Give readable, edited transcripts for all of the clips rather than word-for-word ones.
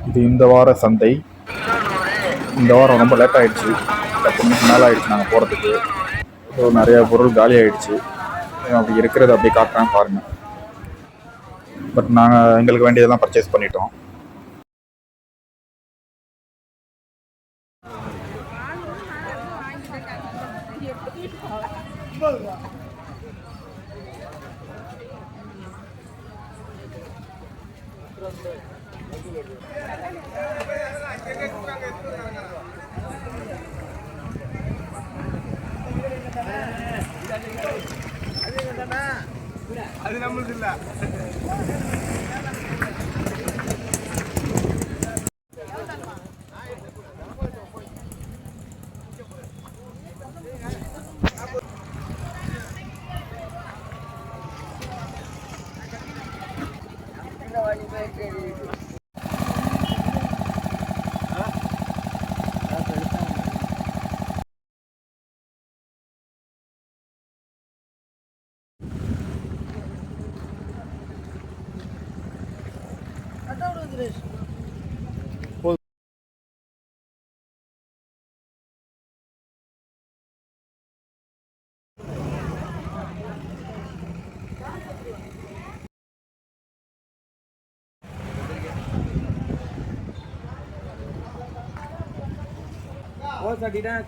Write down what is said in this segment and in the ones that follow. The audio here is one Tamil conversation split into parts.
இது இந்த வார சந்தை. இந்த வாரம் ரொம்ப லேட் ஆகிடுச்சு. 10 மணிக்கு மேலே ஆகிடுச்சு நாங்கள் போகிறதுக்கு. ஸோ நிறையா பொருள் காலி ஆகிடுச்சு. அப்படி இருக்கிறத அப்படி காட்டுறேன் பாருங்கள். பட் நாங்கள் எங்களுக்கு வேண்டியதெல்லாம் பர்ச்சேஸ் பண்ணிட்டோம். அது நம்மளுக்கு இல்ல.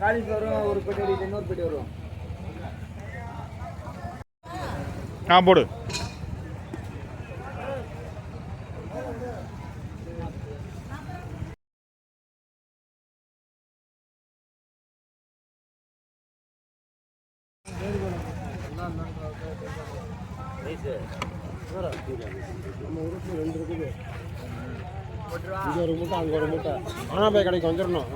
காலிஃப்ளவரும் ஒரு பெட்டி வரும், இன்னொரு பெட்டி வரும். போடு. இங்க ஒரு மூட்டை, அங்க ஒரு மூட்டை. ஆனா போய் கடைக்கு வந்துடணும்.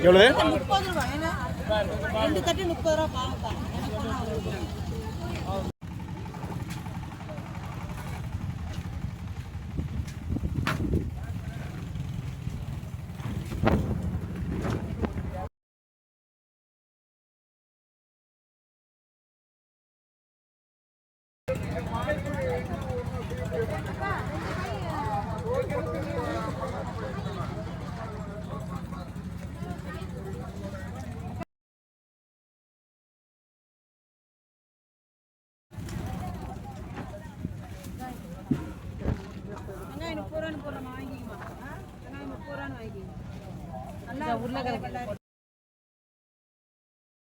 எவ்வளவு? 30 ரூபாய். 2 தட்டு 30 ரூபாய் பாருப்பா.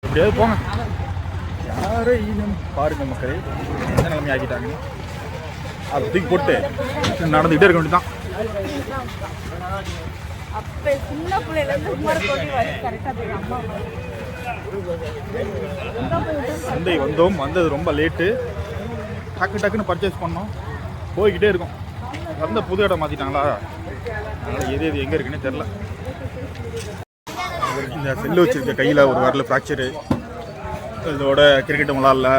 எப்படியாவது போங்க. யாரும் பாருங்க மக்களே எந்த நிலைமை ஆக்கிட்டாங்க. அதை தூக்கி போட்டு நடந்துகிட்டே இருக்க வேண்டியதான். சந்தை வந்தது ரொம்ப லேட்டு. டக்குன்னு பர்ச்சேஸ் பண்ணோம், போய்கிட்டே இருக்கும். வந்த புது இடம் மாற்றிட்டாங்களா, அதனால் எது எங்கே இருக்குன்னே தெரில. இந்த செல்லு வச்சுருக்க கையில் ஒரு வரல ஃப்ராக்சரு. இதோட கிரிக்கெட்டும் விளாட்ல,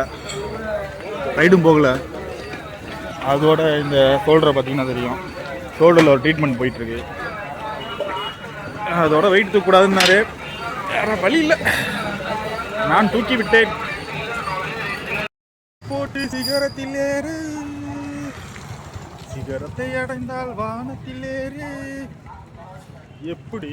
ரைடும் போகலை. அதோட இந்த ஷோல்டரை பார்த்தீங்கன்னா தெரியும், ஷோல்டரில் ஒரு ட்ரீட்மெண்ட் போயிட்டுருக்கு. அதோட வெயிட் தூக்கக்கூடாதுன்னாரு, வேறு வழி இல்லை, நான் தூக்கி விட்டேன். போட்டு சிகரத்தில் ஏறு, சிகரத்தை அடைந்தால் வானத்தில் ஏறு. எப்படி